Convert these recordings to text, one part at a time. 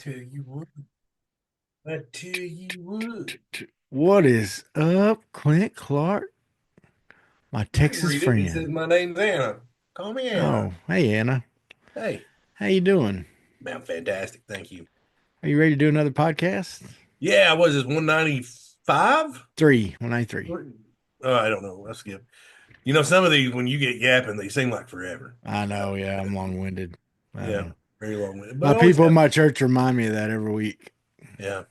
tell you what. I tell you what. What is up, Clint Clark, my I can Texas read it. It says friend? my name's Anna. Call me Anna. Oh, hey Anna, Hey, how you doing? man, fantastic. Thank you. Are you ready to do another podcast? Yeah, was this 195? 193. Oh, I don't know. Let's skip. Some of these, when you get yapping, they seem like forever. I know, yeah, I'm long-winded. I Yeah, know. very long winded, but My always people in have. my church remind me of that every week. Yeah.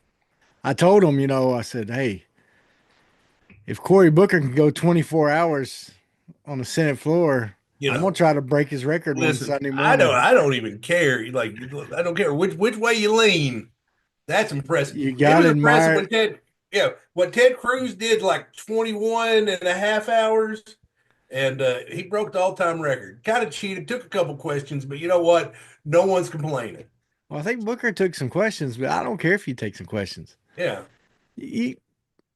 I told them, I said, hey, if Cory Booker can go 24 hours on the Senate floor, You I'm gonna know, try to break his record one listen, Sunday I don't morning. I don't even care. Like, I don't care which way you lean. That's impressive. You It was gotta impressive admire. when what Ted Cruz did like 21 and a half hours, and he broke the all-time record. Kind of cheated, took a couple questions, but you know what? No one's complaining. Well, I think Booker took some questions, but I don't care if you take some questions. Yeah. You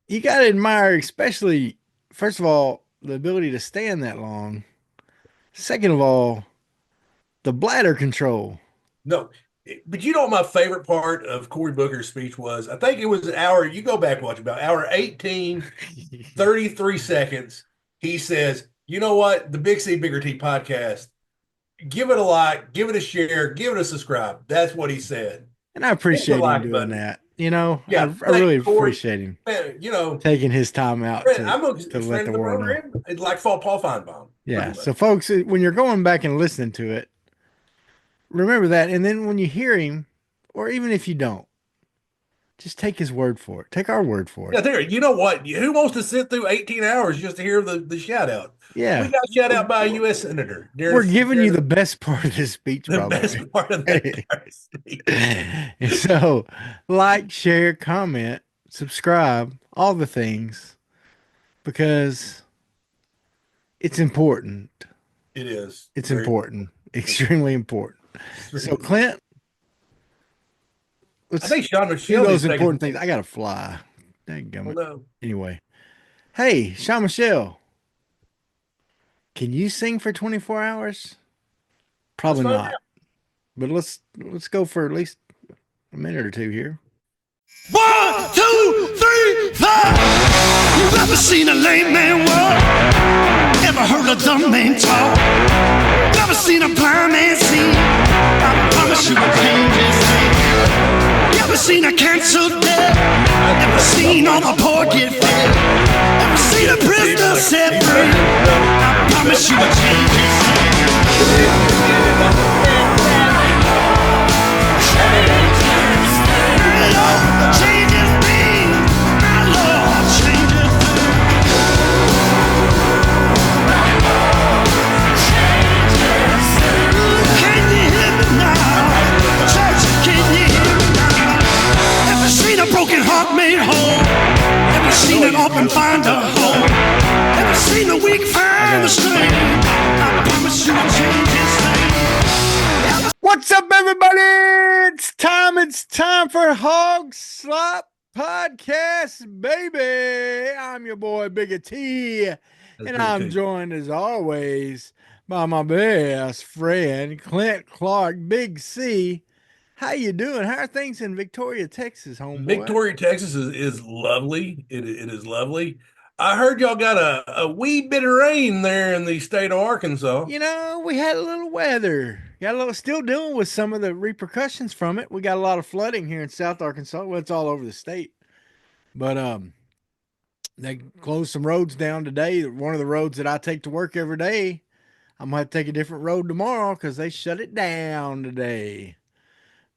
you got to admire, especially, first of all, the ability to stand that long. Second of all, the bladder control. No. But you know what my favorite part of Cory Booker's speech was? I think it was an hour. You go back and watch about hour 18, 33 seconds. He says, you know what? The Big C Bigger T podcast, give it a like, give it a share, give it a subscribe. That's what he said. And I Hit the appreciate him like doing button. that. I Yeah, really thanks, Corey. appreciate him Man, taking his time out I'm to a let friend the of the world know. program. It's like Paul Feinbaum, pretty Yeah. much. So, folks, when you're going back and listening to it, remember that. And then when you hear him, or even if you don't, just take his word for it. Take our word for Yeah, it. there. You know what? Who wants to sit through 18 hours just to hear the shout out? We Yeah. got shout We're, out by a we're, U.S. senator we're during, giving during you the best part of this speech, the probably. best part of that entire speech. And so, like, share, comment, subscribe, all the things, because it's important. It is It's very important, extremely important. So, extremely. Clint, I let's think Sean do Michelle needs those to take a. important things. I gotta fly. Well, Dadgummit. no, Anyway, hey, Sean Michelle, can you sing for 24 hours? let's Probably find not, out. but let's go for at least a minute or two here. 1, 2, 3, 4. You ever seen a lame man walk? Ever heard a dumb man talk? Never seen a blind man see? I promise you a change his name. You ever seen a cancer dead? Ever seen all the poor get fed? Ever seen a prisoner set free? I promise you a change his name. Lord, changes me. My Lord changes me. Can you hear me now? Church, can you hear me now? Ever seen a broken heart made whole? Ever seen an orphan find a home? Ever seen a weak find a strength? I promise you a change is name. What's up, everybody? It's time for Hawg Slop Podcast, baby. I'm your boy, Bigger T, That's and pretty I'm tasty. joined as always by my best friend, Clint Clark, Big C. How you doing? How are things in Victoria, Texas, homeboy? Victoria, Texas is lovely. It is lovely. I heard y'all got a wee bit of rain there in the state of Arkansas. We had a little weather. Got a little, still dealing with some of the repercussions from it. We got a lot of flooding here in South Arkansas. Well, it's all over the state. But they closed some roads down today. One of the roads that I take to work every day, I'm gonna have to take a different road tomorrow because they shut it down today.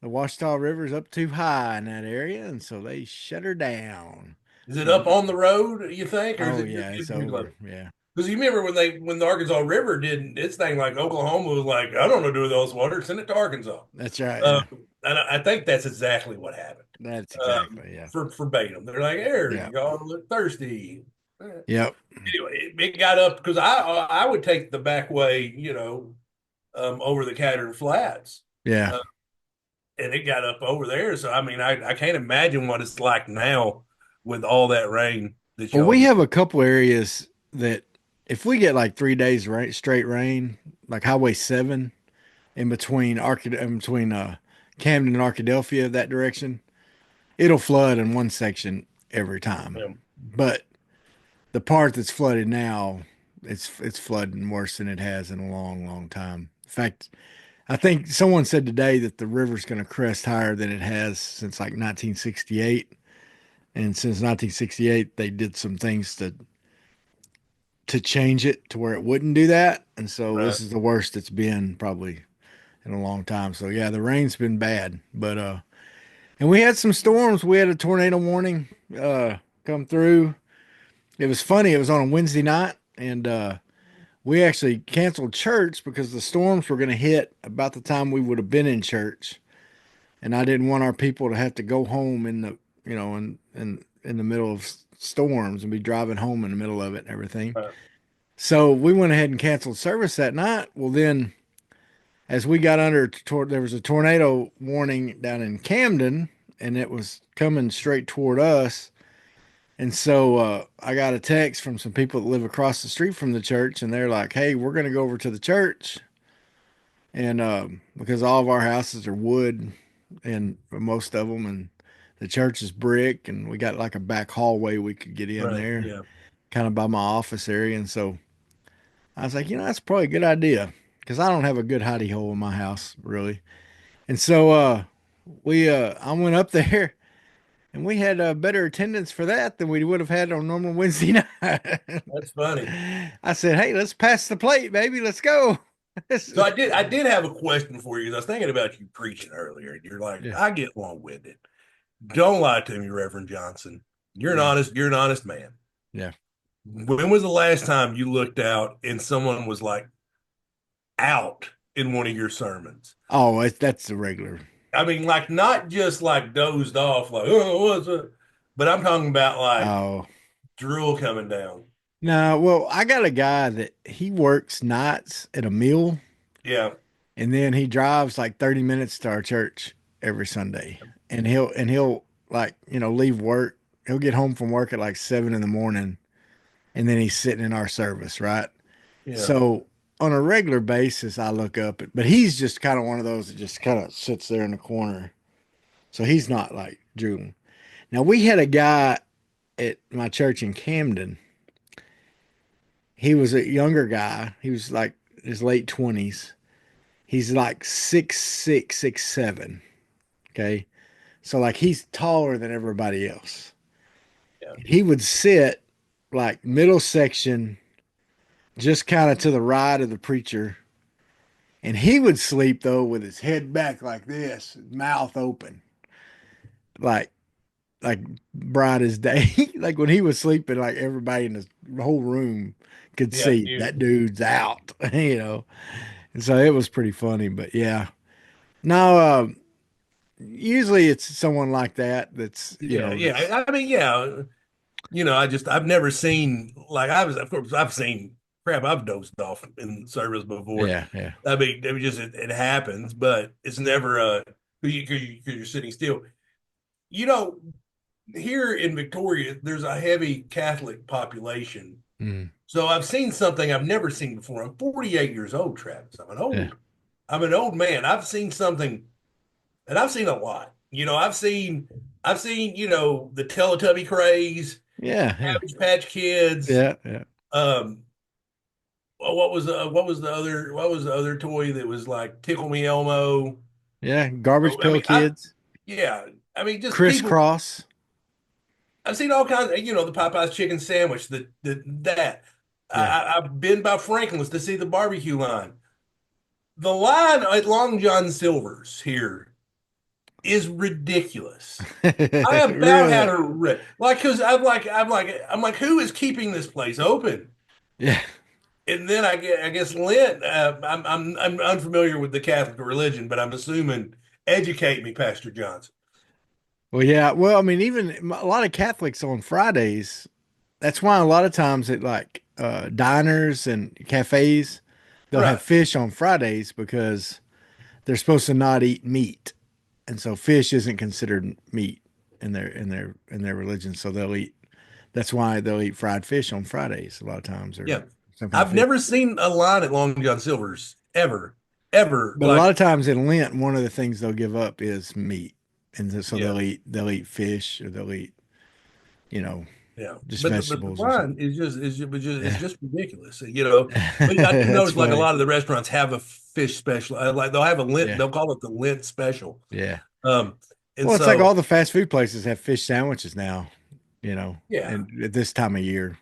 The Washita River is up too high in that area, and so they shut her down. Is it up And on the road, you think, or is oh it just yeah, it's getting too close? over. Yeah, Because you remember when the Arkansas River did its thing, like Oklahoma was like, I don't know what to do with those water, send it to Arkansas. that's right. Um, Yeah, and I think that's exactly what happened. that's exactly. Yeah, For verbatim, they're like, "Here, yeah, y'all look thirsty." yep, Anyway, it got up because I would take the back way, over the Catern Flats, yeah. uh, and it got up over there. So I mean, I can't imagine what it's like now with all that rain that Well, y'all we get. have a couple areas that if we get like 3 days straight rain, like Highway 7 in between Camden and Arkadelphia, that direction, it'll flood in one section every time. Yeah. But the part that's flooded now, it's flooding worse than it has in a long, long time. In fact, I think someone said today that the river's going to crest higher than it has since like 1968. And since 1968, they did some things to change it to where it wouldn't do that. And so Right. this is the worst it's been probably in a long time. So yeah, the rain's been bad, but and we had some storms. We had a tornado warning come through. It was funny. It was on a Wednesday night, and we actually canceled church because the storms were going to hit about the time we would have been in church, and I didn't want our people to have to go home in the in the middle of storms and be driving home in the middle of it and everything. Right. So we went ahead and canceled service that night. Well, then as we got there was a tornado warning down in Camden, and it was coming straight toward us. And so I got a text from some people that live across the street from the church, and they're like, "Hey, we're going to go over to the church," and because all of our houses are wood, and most of them, and the church is brick, and we got like a back hallway we could get in Right. there, Yeah. kind of by my office area. And so I was like, that's probably a good idea because I don't have a good hidey hole in my house really. And so we I went up there. And we had better attendance for that than we would have had on normal Wednesday night. That's funny. I said, "Hey, let's pass the plate, baby. Let's go." So I did have a question for you. I was thinking about you preaching earlier, and you're like, Yeah, I get long winded. Don't lie to me, Reverend Johnson. yeah, You're an honest man. yeah. When was the last time you looked out and someone was like out in one of your sermons? Oh, that's the regular. I mean, like not just like dozed off, like, oh, what's up? But I'm talking about like Oh, drool coming down. no. Well, I got a guy that he works nights at a mill, Yeah. and then he drives like 30 minutes to our church every Sunday, and he'll like leave work. He'll get home from work at like 7 in the morning, and then he's sitting in our service, right? Yeah. So on a regular basis, I look up at, but he's just kind of one of those that just kind of sits there in the corner. So he's not like drooling. Now we had a guy at my church in Camden. He was a younger guy. He was like his late 20s. He's like 6'6", 6'7". Okay. So like he's taller than everybody else. Yeah. He would sit like middle section, just kind of to the right of the preacher. And he would sleep though with his head back like this, mouth open, like like bright as day. Like when he was sleeping, like everybody in the whole room could Yeah. see You, that dude's out, And so it was pretty funny. But yeah, no, usually it's someone like that that's yeah. that's Yeah. I mean, yeah. I've never seen like of course I've seen crap. I've dozed off in service before. yeah, yeah, I mean, just it happens, but it's never because you're sitting still. You know, here in Victoria, there's a heavy Catholic population. mm, So I've seen something I've never seen before. I'm 48 years old, Travis. yeah, I'm an old man. I've seen something, and I've seen a lot. I've seen, the Teletubby craze, yeah, yeah, Cabbage Patch Kids. yeah, yeah, Um, what was the other toy that was like Tickle Me Elmo? yeah. Garbage I Pail mean, Kids, yeah, I mean, just people. crisscross. I've seen all kinds of, the Popeyes chicken sandwich, that. Yeah. I've been by Franklin's to see the barbecue line. The line at Long John Silver's here is ridiculous. I about had Really? a like because I'm like, who is keeping this place open? Yeah. And then I guess Lent. I'm unfamiliar with the Catholic religion, but I'm assuming educate me, Pastor Johnson. Well, yeah. Well, I mean, even a lot of Catholics on Fridays, that's why a lot of times at like diners and cafes, they'll have Right. fish on Fridays because they're supposed to not eat meat. And so fish isn't considered meat in their religion. So they'll eat, that's why they'll eat fried fish on Fridays a lot of times or Yeah. some kind of I've fish. never seen a line at Long John Silver's ever. ever. But a lot of times in Lent, one of the things they'll give up is meat, and so Yeah. they'll eat fish or they'll eat, you know, Yeah, just but the vegetables or wine something. is Yeah. just ridiculous, you know. But I do That's notice like a funny. lot of the restaurants have a fish special, like they'll have a Lent, Yeah. they'll call it the Lent special. Yeah. Um, and Well, it's like so all the fast food places have fish sandwiches now, yeah, and at this time of year,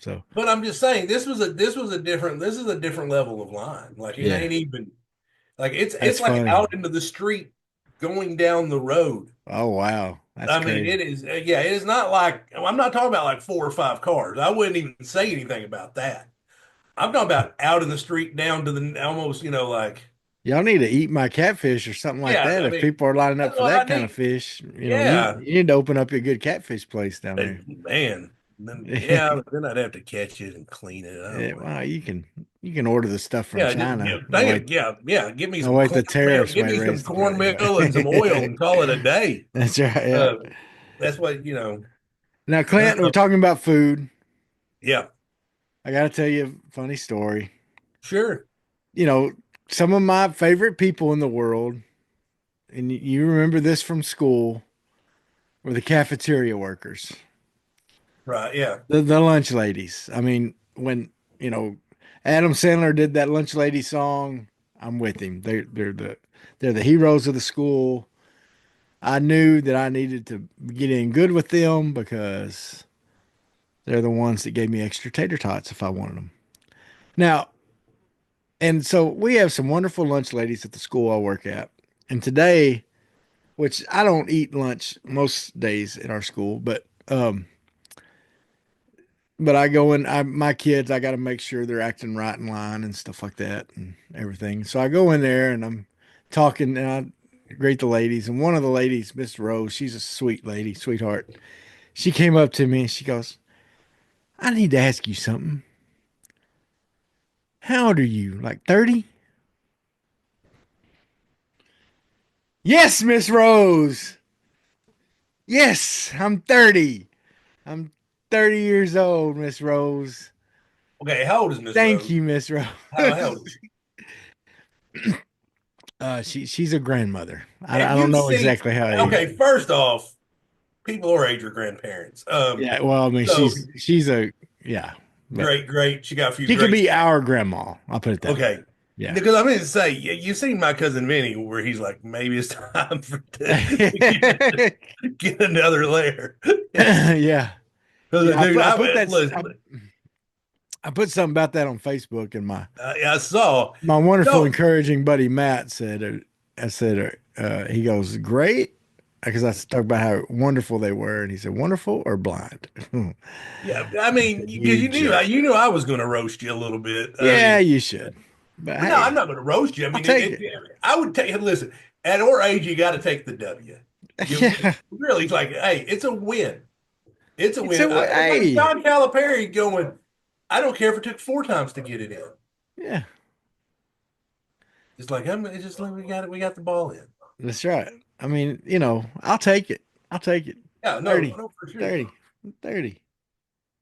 so but I'm just saying this is a different level of line. Like it yeah, ain't even like that's it's like funny. out into the street going down the road. Oh, wow. That's I mean, crazy. it is yeah, it is not like I'm not talking about like 4 or 5 cars. I wouldn't even say anything about that. I'm talking about out in the street down to the almost, like, Y'all need to eat my catfish or something like yeah, that. I If mean, people are lining up that's for what I that kind of need. fish, Yeah. you need to open up a good catfish place down there. Man. Then yeah, then I'd have to catch it and clean it. I don't Yeah, know. well, you can order the stuff from Yeah, just China. dang it. Yeah, yeah. Give me No some wait, the cornmeal. tariffs Give might me some raise the price. cornmeal and some oil and call it a day. That's right. Yeah. Uh, that's what, Now, Clint, we're uh, talking about food. yeah, I got to tell you a funny story. sure. You know, some of my favorite people in the world, and you remember this from school, were the cafeteria workers, Right. Yeah. the lunch ladies. I mean, when, you know, Adam Sandler did that lunch lady song, I'm with him. They're the heroes of the school. I knew that I needed to get in good with them because they're the ones that gave me extra tater tots if I wanted them. Now, and so we have some wonderful lunch ladies at the school I work at. And today, which I don't eat lunch most days in our school, but I go in, my kids, I got to make sure they're acting right in line and stuff like that and everything. So I go in there and I'm talking and I greet the ladies. And one of the ladies, Miss Rose, she's a sweet lady, sweetheart. She came up to me and she goes, I need to ask you something. How old are you? Like 30? Yes, Miss Rose. Yes, I'm 30. I'm 30 years old, Miss Rose. Okay. How old is Miss Thank Rose? you, Miss Rose. How old is she? She's a grandmother. Have I don't you know seen? exactly how old. Okay. First off, people our age are grandparents. Yeah, well, I mean, So she's a yeah, but great. She got a few she could great. be our grandma. I'll put it that way. Okay. Yeah. Because I'm going to say, you've seen my cousin Vinny, where he's like, maybe it's time to get another layer. Yeah. Because, Yeah, dude, I, listen, I put something about that on Facebook, and I saw. my wonderful, No, encouraging buddy Matt said, I said, he goes, great. Because I talked about how wonderful they were. And he said, wonderful or blind? yeah, I mean, because You jerk. you knew I was going to roast you a little bit. I Yeah, mean, you should. But no, I'm hey, not going to roast you. I I'll mean, take it. I would take. Listen, at our age, you got to take the W. You Yeah. really, it's like, hey, it's a win. It's a It's win. a way. It's like Hey. John Calipari going. I don't care if it took 4 times to get it in. Yeah, It's like it's just like we got the ball in. that's right. I mean, I'll take it. I'll take it. Yeah, no, 30, no, for sure. 30, 30.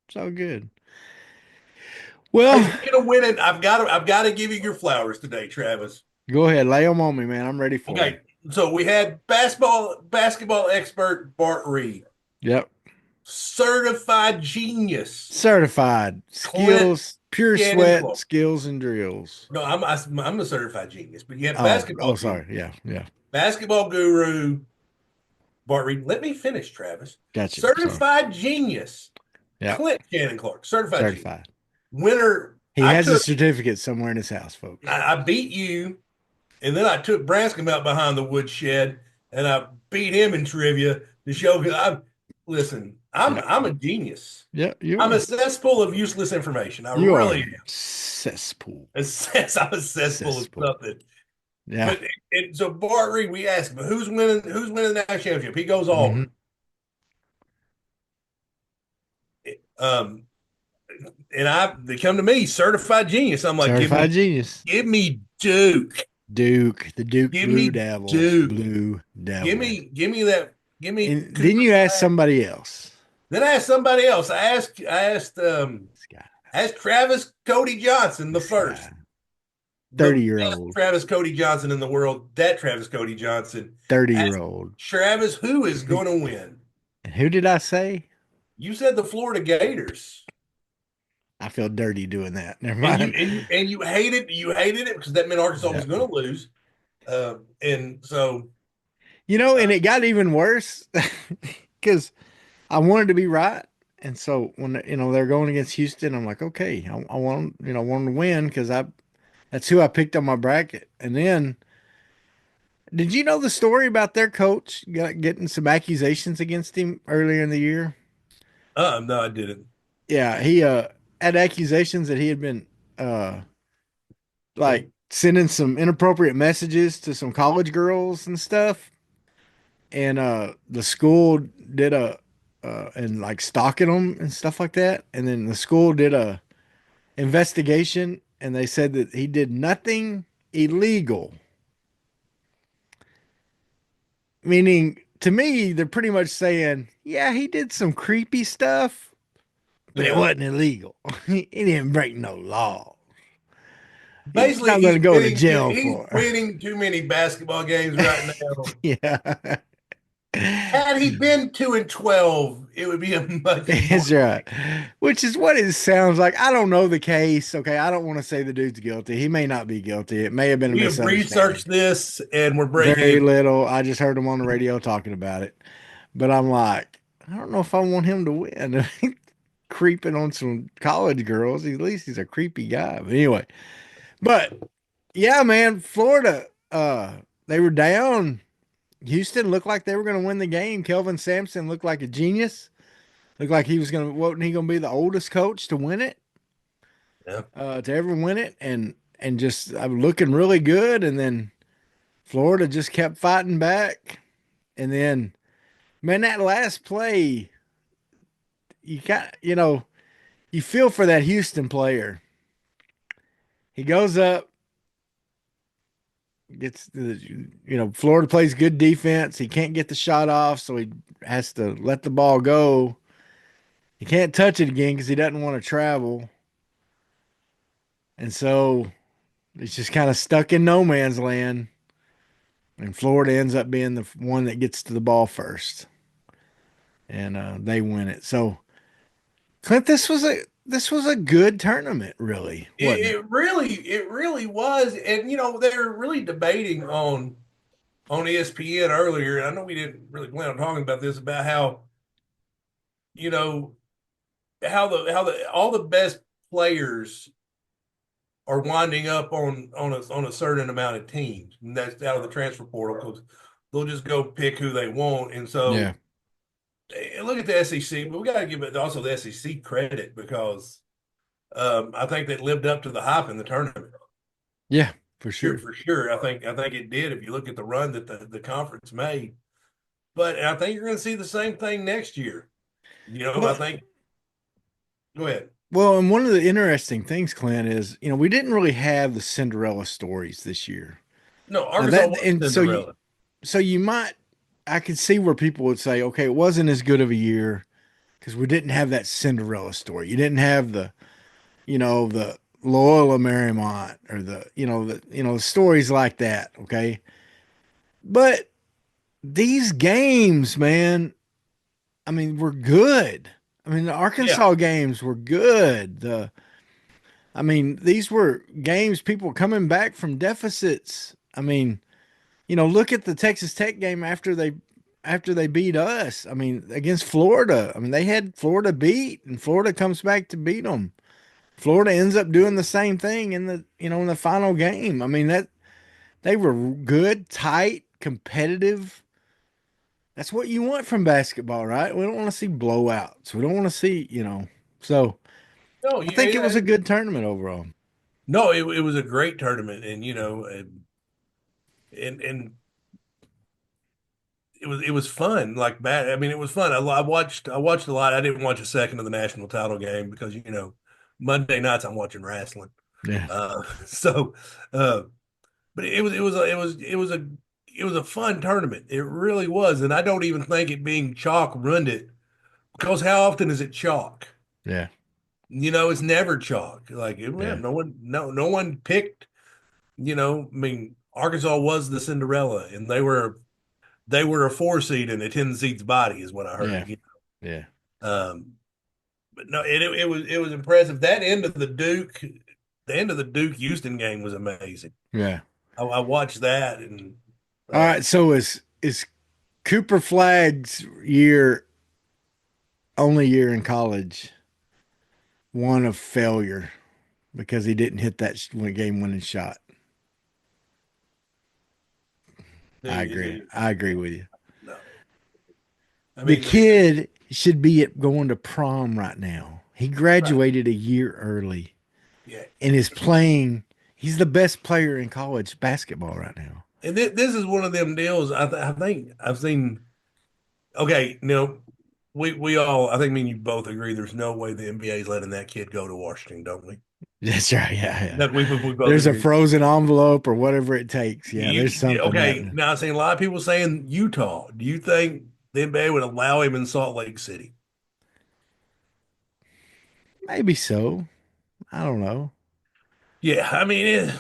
It's all good. Hey, Well, speaking of winning, I've got to give you your flowers today, Travis. go ahead. Lay them on me, man. I'm ready for Okay, them. so we had basketball expert Bart Reed, Yep. certified genius Certified Clint skills, pure sweat, Cannon. skills and drills. No, I'm a certified genius, but you have Oh, sorry. Yeah, yeah. basketball guru Bart Reed. Let me finish, Travis. Gotcha. Sorry. Certified genius Yeah, Clint Cannon Clark, certified genius. certified. Winner. He has a certificate somewhere in his house, folks. I beat you, and then I took Branscombe out behind the woodshed, and I beat him in trivia to show. I'm a genius. Yeah, I'm a cesspool of useless information. I you really are cesspool. am. I'm a cesspool of something. Yeah. But so Bart Reed, we asked him who's winning the national championship. He goes Auburn. And they come to me, certified genius. I'm like, certified genius. Give me Duke. The Duke Give Blue me Devils. Duke. Blue Devils. Give me that. Give me. And then you ask somebody else. Then I asked somebody else. I asked This guy. Travis Cody Johnson the This first. guy. the 30-year best old. Travis Cody Johnson in the world, that Travis Cody Johnson. 30-year Ask old. Travis, who is going to win? And who did I say? You said the Florida Gators. I feel dirty doing that. Never And you mind. and you and you hated it because that meant Arkansas Yeah. was going to lose. And so And it got even worse because I wanted to be right. And so when they're going against Houston, I'm like, okay, I want want them to win because that's who I picked on my bracket. And then, did you know the story about their coach getting some accusations against him earlier in the year? no, I didn't. Yeah, he had accusations that he had been uh like sending some inappropriate messages to some college girls and stuff. And the school did and like stalking them and stuff like that. And then the school did a investigation and they said that he did nothing illegal. Meaning, to me, they're pretty much saying, yeah, he did some creepy stuff, but it Yeah. wasn't illegal. He didn't break no law. He's Basically, not going to go to jail he's for winning too many basketball games right now. it. Yeah. Had he been 2-12, it would be a much more. That's right. Which is what it sounds like. I don't know the case. Okay. I don't want to say the dude's guilty. He may not be guilty. It may have been a We have misunderstanding. researched this and we're breaking Very it. little. I just heard him on the radio talking about it. But I'm like, I don't know if I want him to win. Creeping on some college girls. At least he's a creepy guy. But anyway. But yeah, man, Florida, they were down. Houston looked like they were going to win the game. Kelvin Sampson looked like a genius. Looked like he was going to, wasn't he going to be the oldest coach to win it? Yeah. To ever win it, and just looking really good. And then Florida just kept fighting back. And then, man, that last play, you got, you feel for that Houston player. He goes up, gets Florida plays good defense. He can't get the shot off, so he has to let the ball go. He can't touch it again because he doesn't want to travel. And so it's just kind of stuck in no man's land. And Florida ends up being the one that gets to the ball first. And they win it. So, Clint, this was a good tournament, really. It really was. And they were really debating on ESPN earlier. And I know we didn't really plan on talking about this, about how you know how the all the best players are winding up on a certain amount of teams, and that's out of the transfer portal because they'll just go pick who they want. And Yeah. so look at the SEC, but we got to give it also the SEC credit because I think they lived up to the hype in the tournament. Yeah, for sure. For sure. I think it did if you look at the run that the conference made. But I think you're going to see the same thing next year. I think. Go ahead. Well, and one of the interesting things, Clint, is we didn't really have the Cinderella stories this year. No, Now Arkansas that and was so Cinderella. I could see where people would say, okay, it wasn't as good of a year because we didn't have that Cinderella story. You didn't have the Loyola Marymount or the stories like that. Okay, but these games, man, I mean, were good. I mean, the Arkansas games were good. These were games people coming back from deficits. I mean, look at the Texas Tech game after they beat us. I mean, against Florida. I mean, they had Florida beat, and Florida comes back to beat them. Florida ends up doing the same thing in the final game. I mean, that they were good, tight, competitive. That's what you want from basketball, right? We don't want to see blowouts. We don't want to see. So No, I think it was a good tournament overall. no, it was a great tournament, and and it was fun. Like bad, I mean, it was fun. I watched a lot. I didn't watch a second of the national title game because Monday nights I'm watching wrestling. Yeah. So, uh, but it was a fun tournament. It really was, and I don't even think it being chalk ruined it because how often is it chalk? Yeah. It's never chalk. Like Yeah. no one picked I mean, Arkansas was the Cinderella, and they were a 4 seed in a 10 seed's body, is what I Yeah. heard. Yeah. But no, it was impressive. The end of the Duke Houston game was amazing. Yeah. I watched that, and All right. So is Cooper Flagg's only year in college one of failure because he didn't hit that game winning shot? I is agree. he I agree with you. no? I The mean, kid should be going to prom right now. He graduated a year early yeah. and is playing. He's the best player in college basketball right now. And this is one of them deals. I think I've seen. Okay, we all. I think me and you both agree. There's no way the NBA is letting that kid go to Washington, don't we? That's right. Yeah, yeah. Like we both There's a agree. frozen envelope or whatever it takes. Yeah, there's something Okay, happening. now I've seen a lot of people saying Utah. Do you think the NBA would allow him in Salt Lake City? Maybe so. I don't know. Yeah, I mean,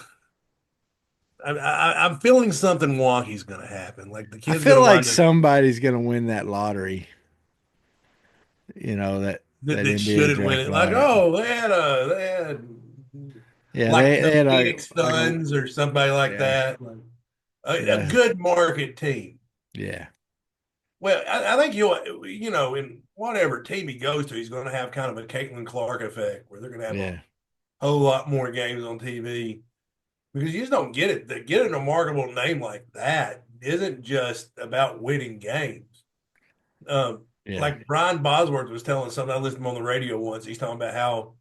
I'm feeling something wonky's going to happen. Like the I kid's going feel to like wind up somebody's going to win that lottery. That that NBA shouldn't win draft it. Like, lottery. oh, they had Yeah, like they the had Phoenix like a Suns or somebody like yeah, that. Like, a yeah, good market team. yeah, Well, I think in whatever team he goes to, he's going to have kind of a Caitlin Clark effect where they're going to have a yeah, whole lot more games on TV because you just don't get it. To get a remarkable name like that isn't just about winning games. yeah, Like Brian Bosworth was telling something, I listened to him on the radio once. He's talking about how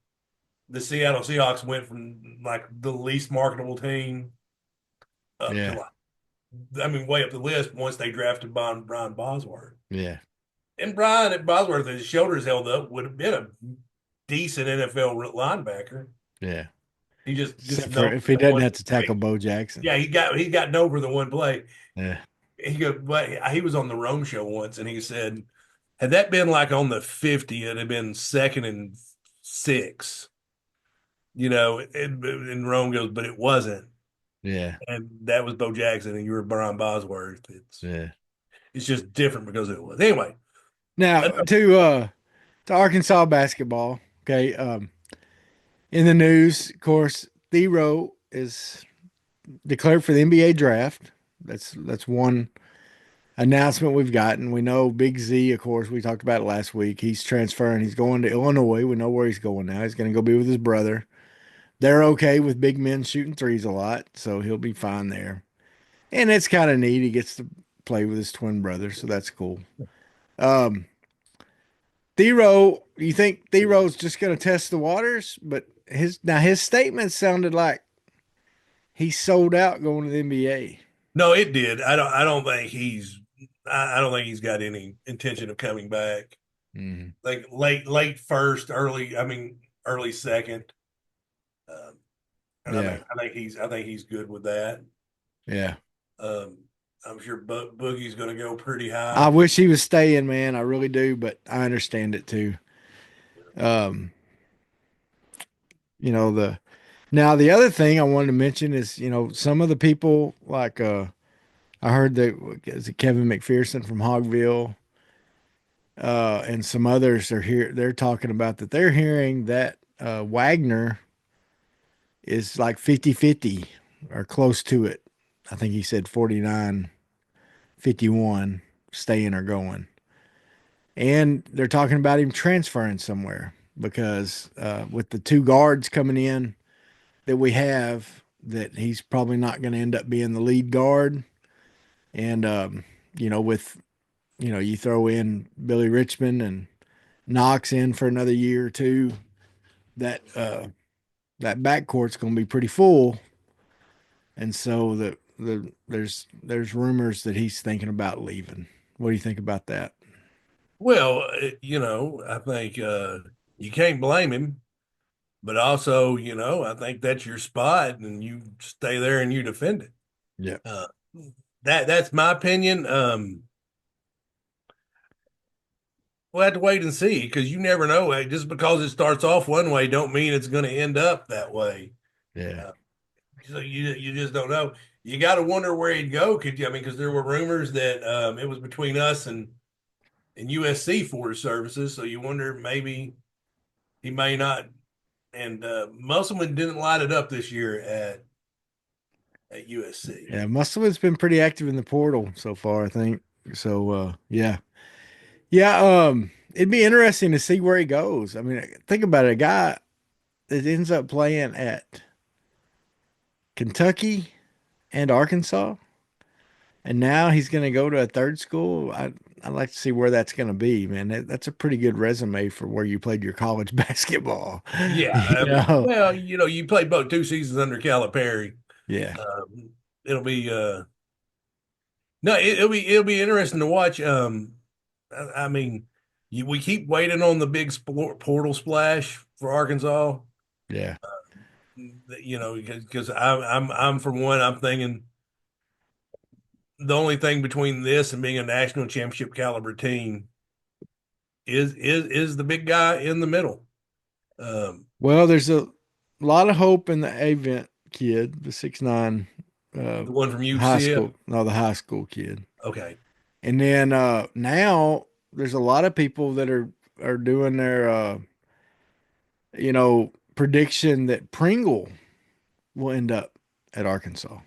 the Seattle Seahawks went from like the least marketable team up to yeah, like, I mean, way up the list once they drafted Brian Bosworth. yeah, And Brian Bosworth, his shoulders held up, would have been a decent NFL linebacker. yeah. He just gets Except for no if he doesn't one have to tackle play. Bo Jackson. Yeah, he's gotten over the one play. Yeah, But he was on the Rome show once, and he said, had that been like on the 50, it'd have been 2nd and 6. And Rome goes, but it wasn't. yeah, And that was Bo Jackson, and you were Brian Bosworth. It's yeah. it's just different because it was. Anyway, Now enough. to Arkansas basketball. Okay, in the news, of course, Thero is declared for the NBA draft. That's one announcement we've gotten. We know Big Z, of course, we talked about it last week. He's transferring. He's going to Illinois. We know where he's going now. He's going to go be with his brother. They're okay with big men shooting threes a lot, so he'll be fine there. And it's kind of neat. He gets to play with his twin brother, so that's cool. Um, Thero, you think Thero's just going to test the waters? But his statement sounded like he's sold out going to the NBA. No, it did. I don't think he's got any intention of coming back. Mm-hmm. Like late first, early second. Um, and Yeah, I think he's good with that. yeah. Um, I'm sure Boogie's going to go pretty I high. wish he was staying, man. I really do, but I understand it too. Um, you know, the other thing I wanted to mention is, some of the people like I heard that is it Kevin McPherson from Hogville, and some others are here. They're talking about that they're hearing that Wagner is like 50-50 or close to it. I think he said 49-51 staying or going. And they're talking about him transferring somewhere because with the two guards coming in that we have, that he's probably not going to end up being the lead guard. And with you throw in Billy Richmond and Knox in for another year or two, that backcourt's going to be pretty full. And so there's rumors that he's thinking about leaving. What do you think about that? Well, I think you can't blame him, but also, I think that's your spot, and you stay there and you defend it. Yeah. Uh, that's my opinion. We'll have to wait and see because you never know. Just because it starts off one way, don't mean it's going to end up that way. Yeah. Uh, So you just don't know. You got to wonder where he'd go. Because there were rumors that it was between us and USC for his services. So you wonder maybe he may not. And Musselman didn't light it up this year at USC. Yeah, Musselman's been pretty active in the portal so far, I think. So yeah. Yeah, it'd be interesting to see where he goes. I mean, think about it, a guy that ends up playing at Kentucky and Arkansas, and now he's going to go to a third school. I'd like to see where that's going to be, man. That's a pretty good resume for where you played your college basketball. Yeah, You know? well, you played both 2 seasons under Calipari. Yeah. It'll be no, it'll be interesting to watch. I mean, we keep waiting on the big portal splash for Arkansas. Yeah. Because I'm for one, I'm thinking the only thing between this and being a national championship caliber team is the big guy in the middle. Well, there's a lot of hope in the Avent kid, the 6'9", The one from high UCF. school, no, the high school kid. Okay. And then now there's a lot of people that are doing their prediction that Pringle will end up at Arkansas.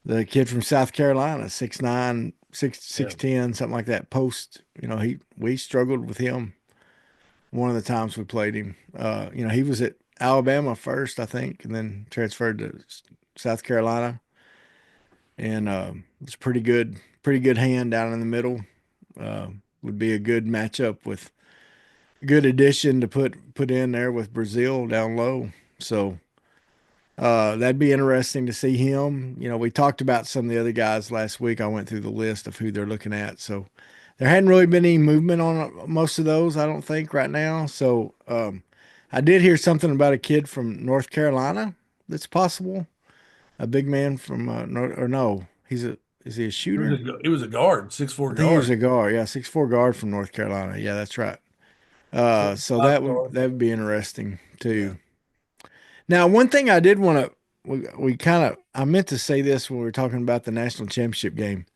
The kid from South Carolina, 6'9", Yeah. 6'10", something like that. We struggled with him one of the times we played him. He was at Alabama first, I think, and then transferred to South Carolina. And it's pretty good hand down in the middle. Would be a good matchup with good addition to put in there with Brazil down low. So that'd be interesting to see him. We talked about some of the other guys last week. I went through the list of who they're looking at. So there hadn't really been any movement on most of those, I don't think, right now. So I did hear something about a kid from North Carolina that's possible. A big man from no, is he a shooter? He was a guard, 6'4" I think he was guard. a guard. Yeah, 6'4" guard from North Carolina. Yeah, that's right. So Five that would guard. that would be interesting Yeah. too. Now, one thing I did want to we kind of I meant to say this when we were talking about the national championship game.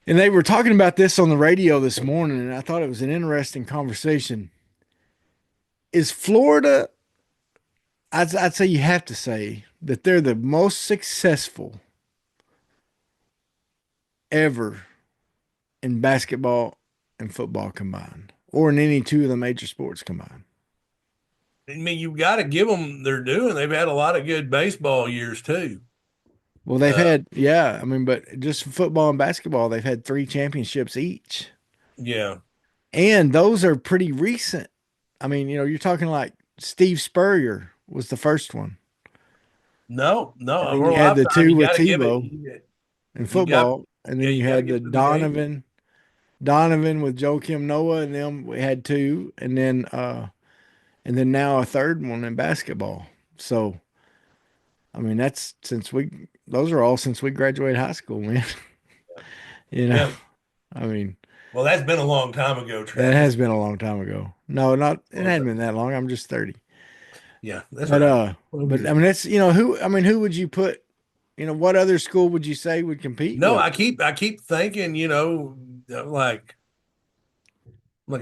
And they were talking about this on the radio this morning, and I thought it was an interesting conversation. Is Florida, I'd say you have to say that they're the most successful ever in basketball and football combined, or in any two of the major sports combined. I mean, you've got to give them their due, and they've had a lot of good baseball years too. Well, they've had, yeah, I mean, but just football and basketball, they've had 3 championships each. Yeah. And those are pretty recent. I mean, you're talking like Steve Spurrier was the first one. No, And no. then For you a had the lifetime, two you with got to give it. Tebow in You got, football. And yeah, then you you got to had the give it to the game. Donovan with Joakim Noah, and them we had two, and then now a third one in basketball. So I mean those are all since we graduated high school, man. you know, Yeah. I mean Well, that's been a long time ago, that Travis. has been a long time ago. No, it Long hadn't time. been that long. I'm just 30. Yeah, that's But right. Well, but I good. mean that's who would you put, what other school would you say would compete No, with? I keep thinking, like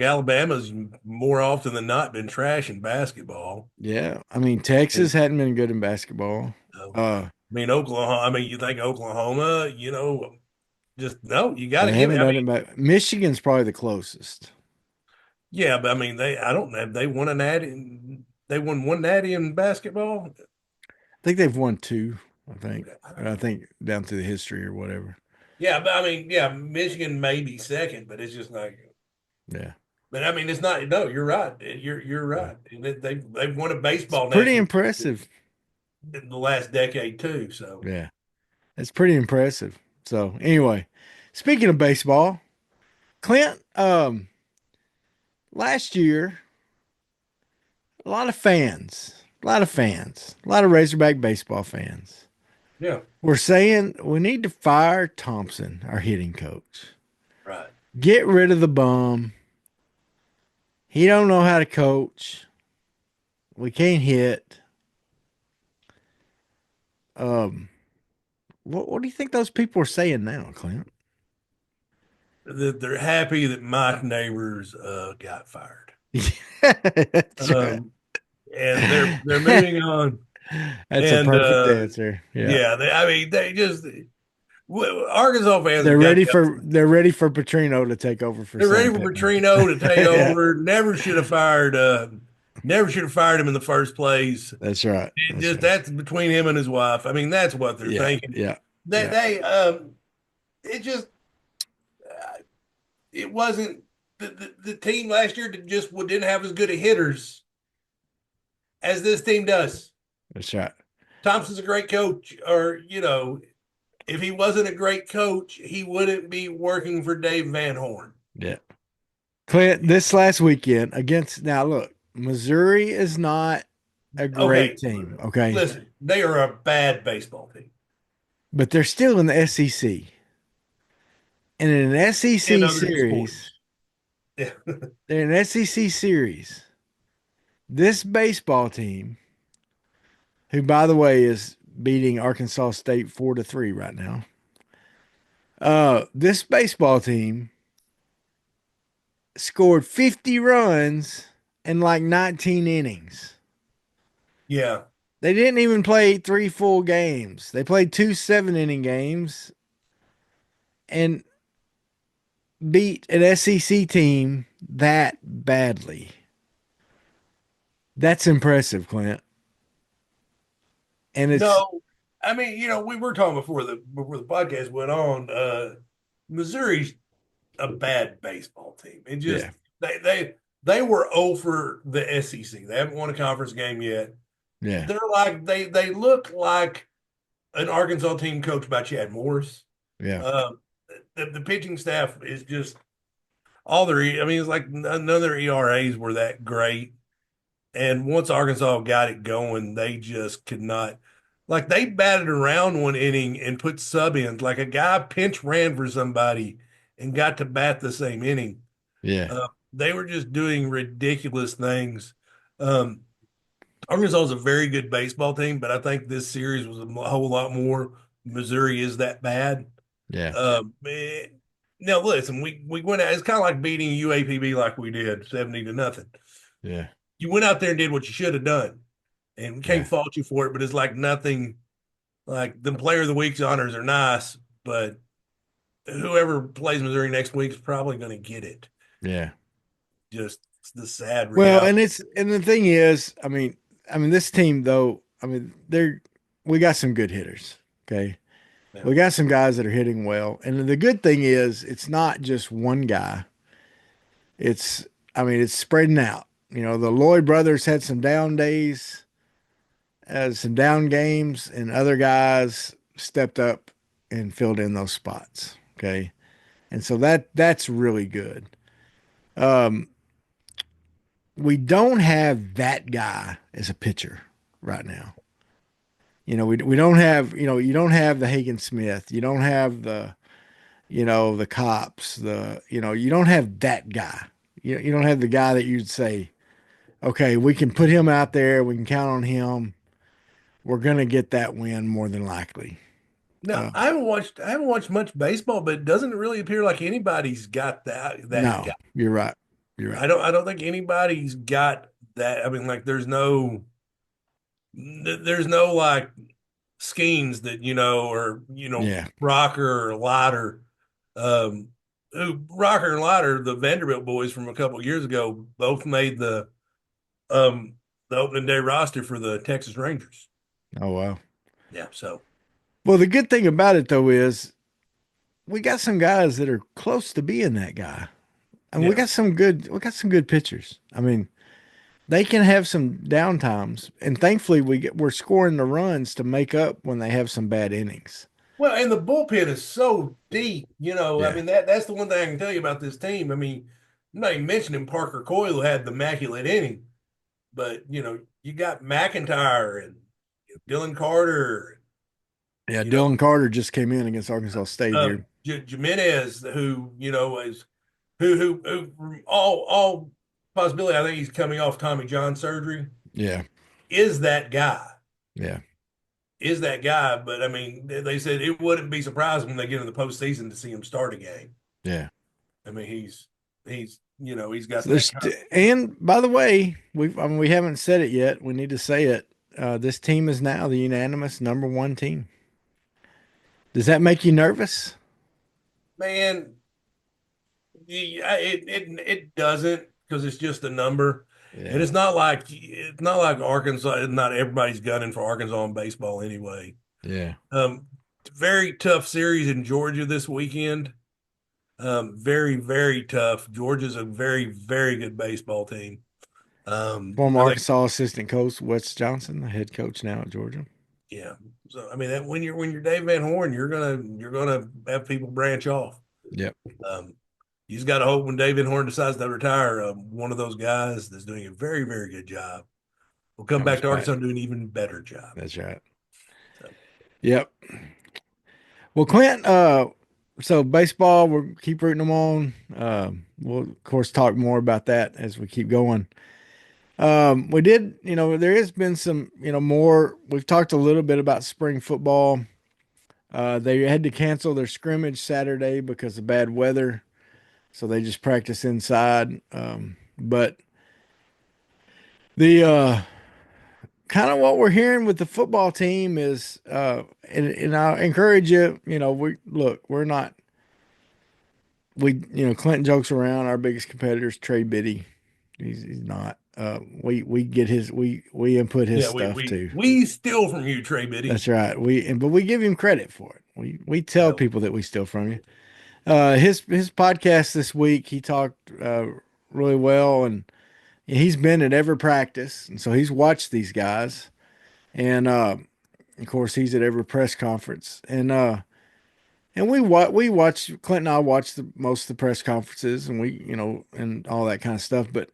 Alabama's more often than not been trash in basketball. Yeah. I mean And Texas hadn't been good in basketball. I mean Oklahoma. I mean, you think Oklahoma, just no, you got to They give haven't it. I done mean, it, but Michigan's probably the closest. yeah, but I mean, I don't know. They won a natty. They won one natty in basketball. I think they've won two, I think. Okay. I think down through the history or whatever. Yeah, but I mean, yeah, Michigan may be second, but it's just like, Yeah. but I mean, it's not. No, you're right. You're Yeah. right. And they've won a It's baseball pretty national impressive. in the last decade too. So Yeah. It's pretty impressive. So anyway, speaking of baseball, Clint, last year, a lot of Razorback baseball fans yeah, were saying we need to fire Thompson, our hitting coach. right. Get rid of the bum. He don't know how to coach. We can't hit. What do you think those people are saying now, Clint? That they're happy that Mike Neighbors got fired. That's right. Um, and they're moving on. That's a And perfect answer. Yeah. yeah, I mean, they just Arkansas fans have got to go. They're ready for Petrino to take over for They're ready Sam for Pittman. Petrino to take Yeah, over. Never should have fired him in the first place. that's right. It That's just right. that's between him and his wife. I mean, that's what they're Yeah, thinking. yeah, They yeah, they it just it wasn't the team last year just didn't have as good a hitters as this team does. that's right. Thompson's a great coach, or if he wasn't a great coach, he wouldn't be working for Dave Van Horn. Yeah. Clint, this last weekend against now look, Missouri is not a great Okay, team, okay? listen, they are a bad baseball team But they're still in the SEC. And in an in SEC other series, sports. Yeah. they're in an SEC series. This baseball team, who by the way is beating Arkansas State 4-3 right now. This baseball team scored 50 runs in like 19 innings. Yeah. They didn't even play 3 full games. They played 2 7-inning games and beat an SEC team that badly. That's impressive, Clint. And it's No, I mean, we were talking before the podcast went on. Missouri's a bad baseball team. It just yeah, they were 0 for the SEC. They haven't won a conference game yet. yeah, They're like they look like an Arkansas team coached by Chad Morris. yeah, Um, the pitching staff is just all their. I mean, it's like none of their ERAs were that great. And once Arkansas got it going, they just could not. Like they batted around one inning and put sub ins. Like a guy pinch ran for somebody and got to bat the same inning. yeah, They were just doing ridiculous things. Um, Arkansas is a very good baseball team, but I think this series was a whole lot more. Missouri is that bad. yeah, Eh, now listen, we went out. It's kind of like beating UAPB like we did, 70-0. yeah, You went out there and did what you should have done, and we can't yeah, fault you for it. But it's like nothing. Like the Player of the Week's honors are nice, but whoever plays Missouri next week is probably going to get it. yeah. Just the sad Well, reality. and the thing is, I mean this team though, we got some good hitters. Okay. Yeah. We got some guys that are hitting well. And the good thing is it's not just one guy. It's spreading out. The Lloyd brothers had some down days, some down games, and other guys stepped up and filled in those spots. Okay. And so that's really good. Um, we don't have that guy as a pitcher right now. We don't have, you don't have the Hagen Smith. You don't have the Cops, you don't have that guy. You don't have the guy that you'd say, okay, we can put him out there. We can count on him. We're going to get that win more than likely. Now Uh, I haven't watched much baseball, but it doesn't really appear like anybody's got that no, guy. you're right. You're right. I don't think anybody's got that. I mean, like there's no like schemes that or Yeah. Rocker or Lauder, um, who Rocker and Lauder, the Vanderbilt boys from a couple of years ago, both made um the opening day roster for the Texas Rangers. Oh, wow. Yeah, so Well, the good thing about it, though, is we got some guys that are close to being that guy. And yeah. we got some good pitchers. I mean, they can have some down times, and thankfully we're scoring the runs to make up when they have some bad innings. Well, and the bullpen is so deep. I Yeah, mean that's the one thing I can tell you about this team. I mean, I'm not even mentioning Parker Coyle who had the immaculate inning, but you got McIntyre and Dylan Carter. yeah. You know, Dylan Carter just came in against Arkansas State here. Jimenez, who is who from all possibility, I think he's coming off Tommy John surgery, Yeah, is that guy. yeah, is that guy. But I mean, they said it wouldn't be surprising when they get in the postseason to see him start a game. Yeah. I mean, he's he's got So that there's, kind of. and by the way, we haven't said it yet. We need to say it. This team is now the unanimous number one team. Does that make you nervous? Man, it doesn't because it's just a number, and Yeah. it's not like Arkansas. Not everybody's gunning for Arkansas in baseball anyway. Yeah. Very tough series in Georgia this weekend. Very very tough. Georgia's a very very good baseball team. Former I think Arkansas assistant coach Wes Johnson, the head coach now at Georgia. yeah. So I mean that when you're Dave Van Horn, you're gonna have people branch off. Yep. Um, you just got to hope when David Horn decides to retire, one of those guys that's doing a very, very good job will come back Comes to back. Arkansas and do an even better job. That's right. So, Yep. Well, Clint, so baseball, we'll keep rooting them on. We'll of course talk more about that as we keep going. We did, there has been some, more. We've talked a little bit about spring football. They had to cancel their scrimmage Saturday because of bad weather, so they just practice inside. But the kind of what we're hearing with the football team is, and I encourage you, we're not, Clinton jokes around. Our biggest competitor is Trey Biddy. He's not. We get we input his yeah, we, stuff we, too. we steal from you, Trey Biddy. That's right. But we give him credit for it. We tell Yeah. people that we steal from you. His podcast this week, he talked really well, and he's been at every practice, and so he's watched these guys, and of course he's at every press conference, and we watch Clint and I watch most of the press conferences, and we and all that kind of stuff. But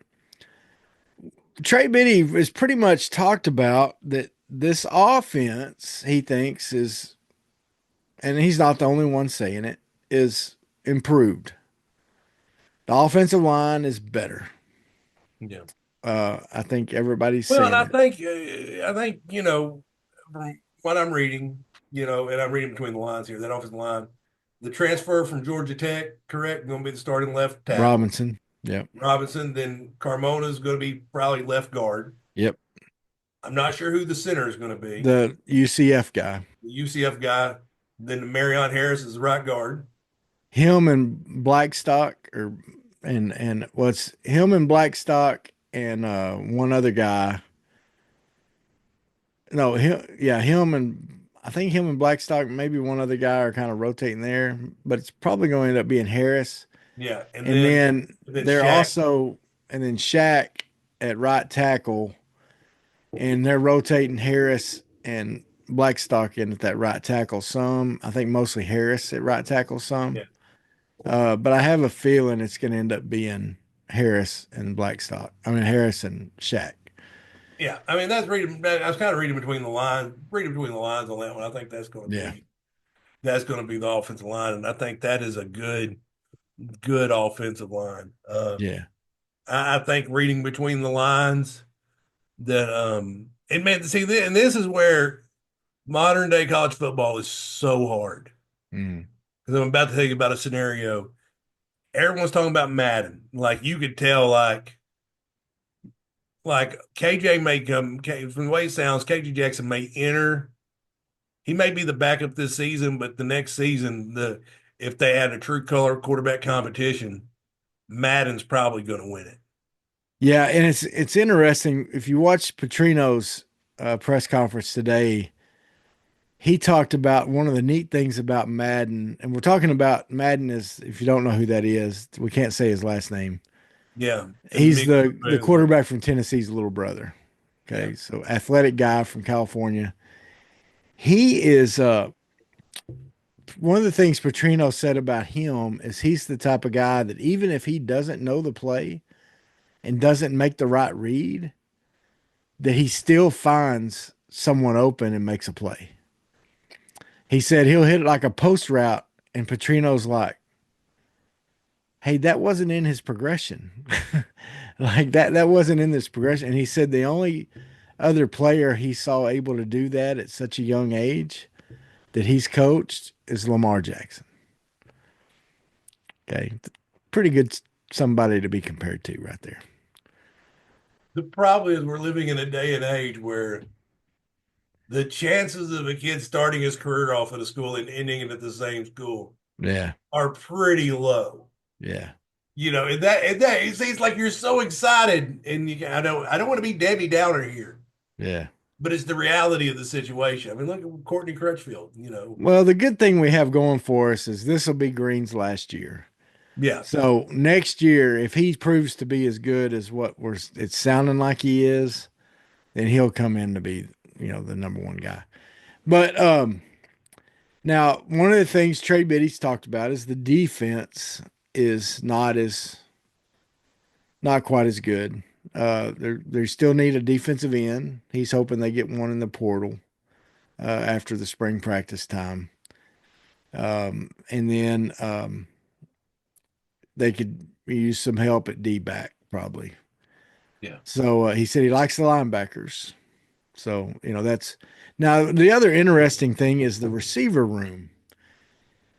Trey Biddy is pretty much talked about that this offense he thinks is, and he's not the only one saying it, is improved. The offensive line is better. Yeah. I think everybody's Well, and saying I it. think, I think, from what I'm reading, and I'm reading between the lines here, that offensive line, the transfer from Georgia Tech, correct, going to be the starting left tackle. Robinson. Yep. Robinson, then Carmona is going to be probably left guard. Yep. I'm not sure who the center is going to be. The UCF guy. The UCF guy. Then Marion Harris is the right guard. Him and Blackstock, and what's him and Blackstock and one other guy. No, him and I think him and Blackstock, maybe one other guy are kind of rotating there, but it's probably going to end up being Harris. Yeah, and then they're Shaq. also, and then Shaq at right tackle, and they're rotating Harris and Blackstock in at that right tackle some. I think mostly Harris at right tackle some. Yeah. But I have a feeling it's going to end up being Harris and Blackstock. I mean Harris and Shaq. Yeah, I mean that's reading. I was kind of reading between the lines on that one. I think that's going to Yeah. be the offensive line, and I think that is a good offensive line. Yeah. I think reading between the lines that and man, see, and this is where modern day college football is so hard. Mm. Because I'm about to tell you about a scenario. Everyone's talking about Madden. Like you could tell, like KJ may come from the way it sounds. KJ Jackson may enter. He may be the backup this season, but the next season, if they had a true color quarterback competition, Madden's probably going to win it. Yeah, and it's interesting if you watch Petrino's press conference today. He talked about one of the neat things about Madden, and we're talking about Madden is, if you don't know who that is, we can't say his last name. Yeah, He's the quarterback from Tennessee's little brother. Okay, Yeah. so athletic guy from California. He is one of the things Petrino said about him is he's the type of guy that even if he doesn't know the play and doesn't make the right read, that he still finds someone open and makes a play. He said he'll hit like a post route, and Petrino's like, hey, that wasn't in his progression. Like that wasn't in this progression. And he said the only other player he saw able to do that at such a young age that he's coached is Lamar Jackson. Okay. Pretty good somebody to be compared to right there. The problem is we're living in a day and age where the chances of a kid starting his career off at a school and ending it at the same school Yeah. are pretty low. Yeah. You know, and that it seems like you're so excited, and I don't want to be Debbie Downer here, Yeah. but it's the reality of the situation. I mean, look at Courtney Crutchfield. Well, the good thing we have going for us is this will be Green's last year. Yeah, So next year, if he proves to be as good as what it's sounding like he is, then he'll come in to be, the number one guy. But now one of the things Trey Biddy's talked about is the defense is not quite as good. They still need a defensive end. He's hoping they get one in the portal after the spring practice time. And then they could use some help at D-back probably. yeah. So he said he likes the linebackers. So, that's now the other interesting thing is the receiver room.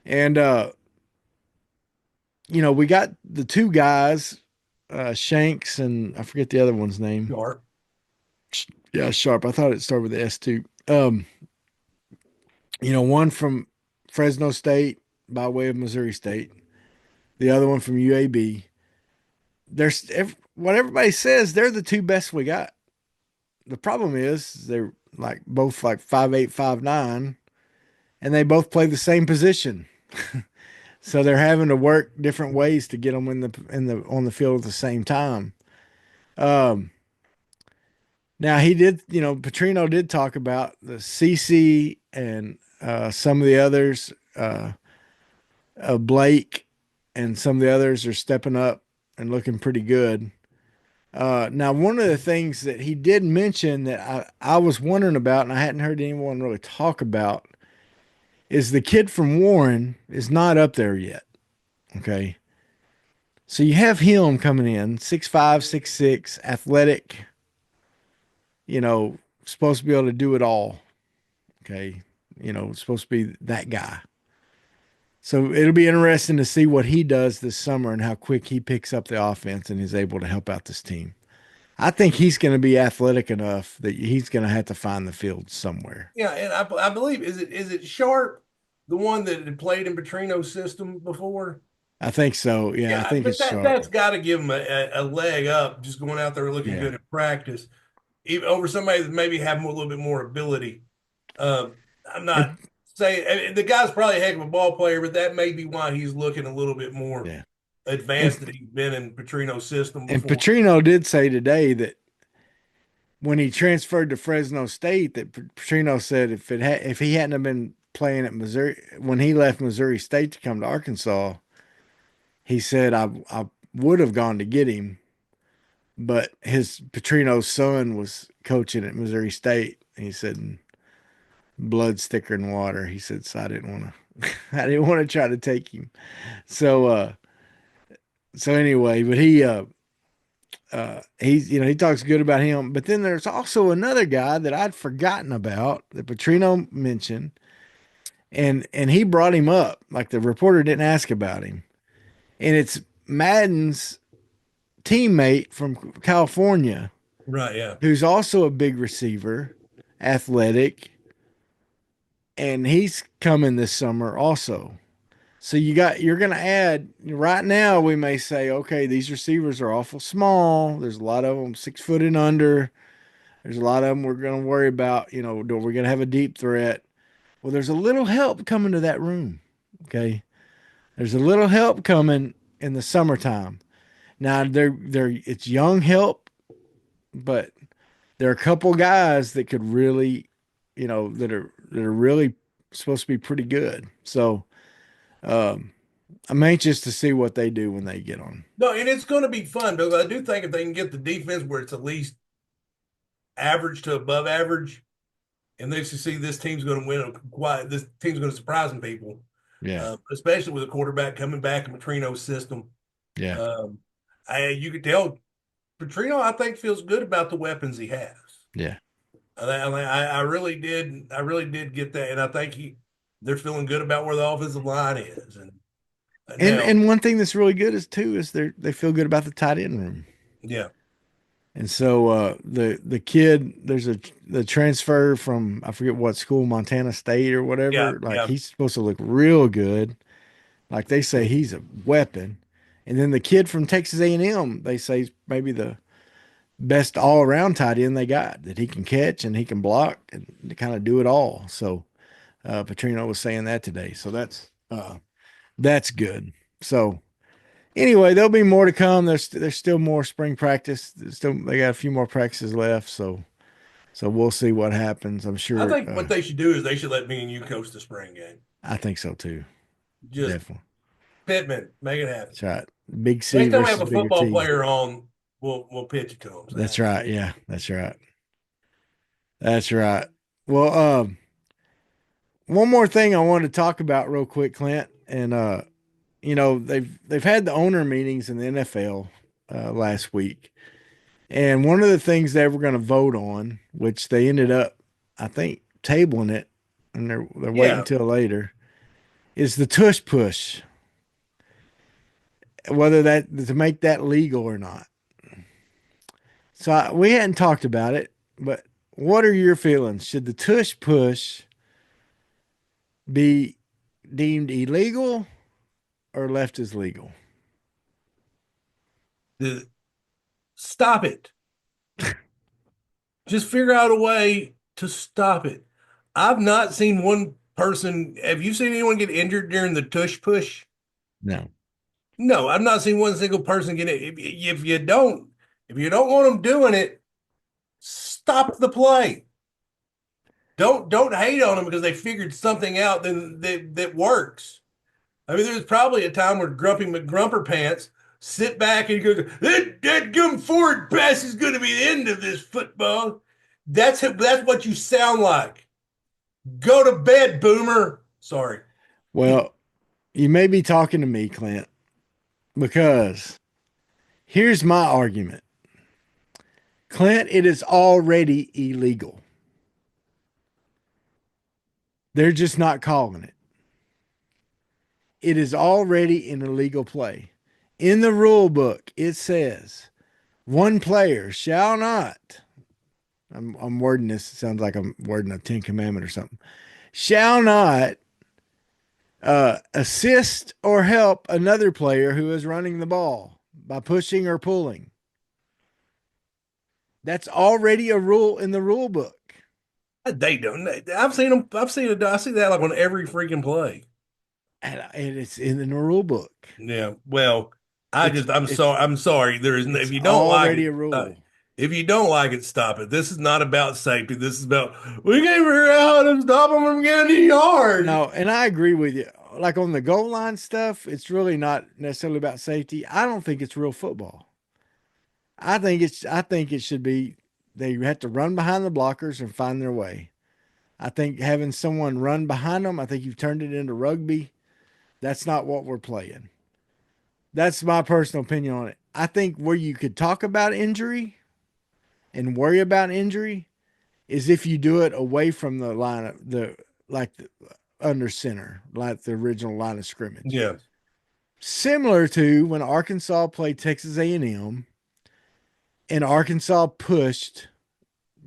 And, we got the two guys, Shanks and I forget the other one's name. Sharp. Yeah, Sharp. I thought it started with the S too. One from Fresno State by way of Missouri State, the other one from UAB. What everybody says, they're the two best we got. The problem is they're both 5'8", 5'9", and they both play the same position. So they're having to work different ways to get them on the field at the same time. Now he did, Petrino did talk about the CC and some of the others, Blake and some of the others are stepping up and looking pretty good. Now, one of the things that he did mention that I was wondering about, and I hadn't heard anyone really talk about, is the kid from Warren is not up there yet. Okay. So you have him coming in, 6'5", 6'6", athletic, supposed to be able to do it all. Okay. Supposed to be that guy. So it'll be interesting to see what he does this summer and how quick he picks up the offense and is able to help out this team. I think he's going to be athletic enough that he's going to have to find the field somewhere. Yeah, and I believe is it Sharp, the one that had played in Petrino's system before? I think so. Yeah, I think but it's Sharp. That's got to give him a leg up, just going out there looking good in practice, even over somebody that maybe have a little bit more ability. I'm not saying the guy's probably a heck of a ball player, but that may be why he's looking a little bit more advanced than he's been in Petrino's system before. And Petrino did say today that when he transferred to Fresno State, that Petrino said if he hadn't have been playing at Missouri when he left Missouri State to come to Arkansas, he said I would have gone to get him, but his Petrino's son was coaching at Missouri State. He said blood's thicker than water. He said, so I didn't want to try to take him. So anyway, but he talks good about him. But then there's also another guy that I'd forgotten about that Petrino mentioned, and he brought him up. Like the reporter didn't ask about him, and it's Madden's teammate from California, right? Yeah, who's also a big receiver, athletic, and he's coming this summer also. So you're going to add right now. We may say, okay, these receivers are awful small. There's a lot of them 6 foot and under. There's a lot of them we're going to worry about. We're going to have a deep threat. Well, there's a little help coming to that room. Okay, there's a little help coming in the summertime. Now it's young help, but there are a couple guys that could really, that are really supposed to be pretty good. So. I'm anxious to see what they do when they get on. No, and it's going to be fun because I do think if they can get the defense where it's at least average to above average, and they see this team's going to win. This team's going to surprise some people. Yeah, especially with a quarterback coming back in Petrino's system. Yeah, you could tell Petrino, I think, feels good about the weapons he has. Yeah, I really did. I really did get that, and I think they're feeling good about where the offensive line is. And now, And one thing that's really good is they feel good about the tight end room. yeah, And so the kid, there's the transfer from I forget what school, Montana State or yeah, whatever. Like yeah. he's supposed to look real good. Like they say he's a weapon. And then the kid from Texas A&M, they say is maybe the best all around tight end they got, that he can catch and he can block and kind of do it all. So Petrino was saying that today. So that's good. So anyway, there'll be more to come. There's still more spring practice. They got a few more practices left. So we'll see what happens. I'm I sure. think what they should do is they should let me and you coach the spring game. I think so too. Just Definitely. Pittman, make it happen. That's right. Big C Next time we have versus a bigger football T. player on, we'll pitch it to them. That's right. Yeah, that's right. That's right. Well, one more thing I wanted to talk about real quick, Clint, and they've had the owner meetings in the NFL last week, and one of the things they were going to vote on, which they ended up, I think, tabling it, and they're waiting Yeah, until later, is the tush push, whether that to make that legal or not. So we hadn't talked about it, but what are your feelings? Should the tush push be deemed illegal or left as legal? stop it. Just figure out a way to stop it. I've not seen one person. Have you seen anyone get injured during the tush push? No. No, I've not seen one single person get it. If you don't want them doing it, stop the play. Don't hate on them because they figured something out that works. I mean, there's probably a time where Grumpy McGrumper Pants sit back and goes, that gum forward pass is going to be the end of this football. That's what you sound like. Go to bed, boomer. Sorry. Well, you may be talking to me, Clint, because here's my argument. Clint, it is already illegal. They're just not calling it. It is already an illegal play. In the rule book, it says one player shall not, I'm wording this, it sounds like I'm wording a 10 commandment or something, shall not assist or help another player who is running the ball by pushing or pulling. That's already a rule in the rule book. They don't. I've seen them. I see that like on every freaking play. And it's in the rule book. Yeah. Well, I'm It's sorry. I'm sorry. There is if you don't like already it, a rule. if you don't like it, stop it. This is not about safety. This is about we can't figure out how to stop them from getting in the yard. No, and I agree with you. Like on the goal line stuff, it's really not necessarily about safety. I don't think it's real football. I think it should be they have to run behind the blockers and find their way. I think having someone run behind them, I think you've turned it into rugby. That's not what we're playing. That's my personal opinion on it. I think where you could talk about injury and worry about injury is if you do it away from the line of the under center, like the original line of scrimmage. Yeah. Similar to when Arkansas played Texas A&M and Arkansas pushed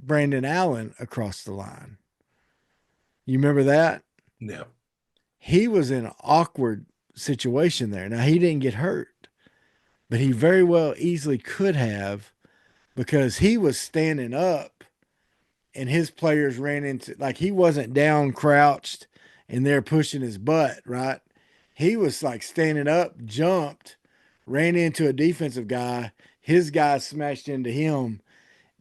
Brandon Allen across the line. You remember that? Yeah. He was in an awkward situation there. Now, he didn't get hurt, but he very well easily could have, because he was standing up and his players ran into, like, he wasn't down crouched and they're pushing his butt, right? He was like standing up, jumped, ran into a defensive guy. His guy smashed into him.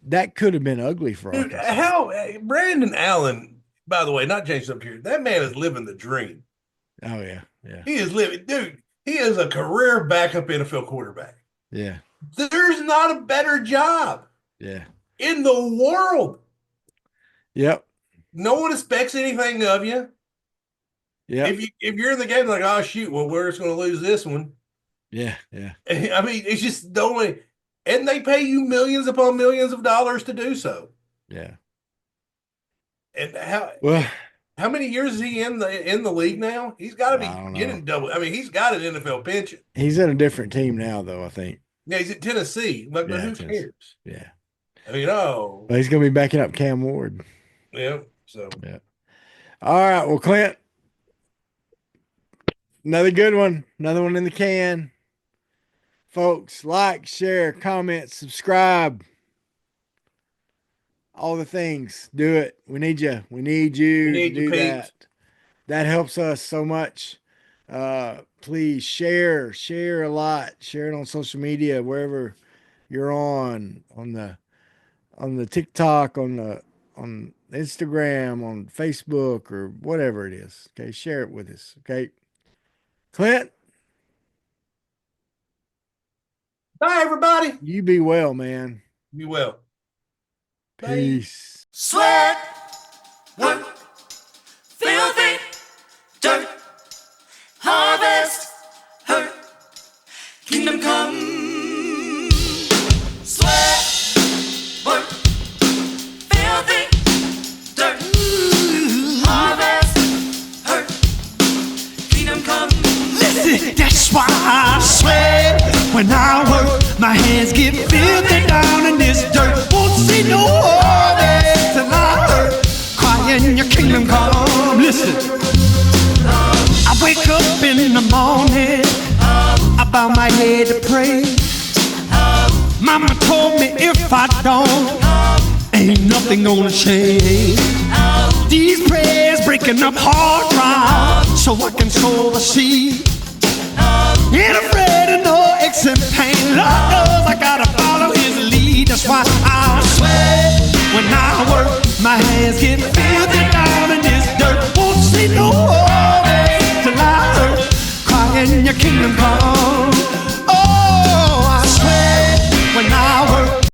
That could have been ugly for Dude, Arkansas. how Brandon Allen, by the way, not changed up here. That man is living the dream. Oh, yeah. Yeah. He is living, dude. He is a career backup NFL quarterback. Yeah. There's not a better job Yeah. in the world. Yep. No one expects anything of you. Yeah. If you're in the game, like, oh shoot, well, we're just going to lose this one. Yeah. Yeah. I mean, it's just the only, and they pay you millions upon millions of dollars to do so. Yeah. And Well, how many years is he in the league now? He's got to be I don't know. getting double. I mean, he's got an NFL pension. He's in a different team now, though, I think. Yeah, he's at Tennessee. Like, but Yeah, who Tennessee. cares? Yeah. I mean, oh, But he's going to be backing up Cam Ward. yeah. So, Yeah. All right. Well, Clint, another good one. Another one in the can. Folks, like, share, comment, subscribe. All the things. Do it. We need you. We need you to do that. That helps us so much. Please share a lot. Share it on social media, wherever you're on the TikTok, on Instagram, on Facebook, or whatever it is. Okay, share it with us. Okay, Clint. bye, everybody. You be well, man. Be well. Peace. Sweat, work, filthy, dirt, harvest, hurt, kingdom come. Sweat, work, filthy, dirt, harvest, hurt, kingdom come. Listen, that's why I sweat when I work. My hands get filthy down in this dirt. Won't see no harvest till I hurt. Crying your kingdom come. Listen, I wake up in the morning, I bow my head to pray. Mama told me if I don't, ain't nothing gonna change. These prayers breaking up hard ground so I can sow the seed. Ain't afraid of no aches and pain. Lord knows I gotta follow his lead. That's why I sweat when I work. My hands get filthy down in this dirt. Won't see no harvest till I hurt. Crying your kingdom come.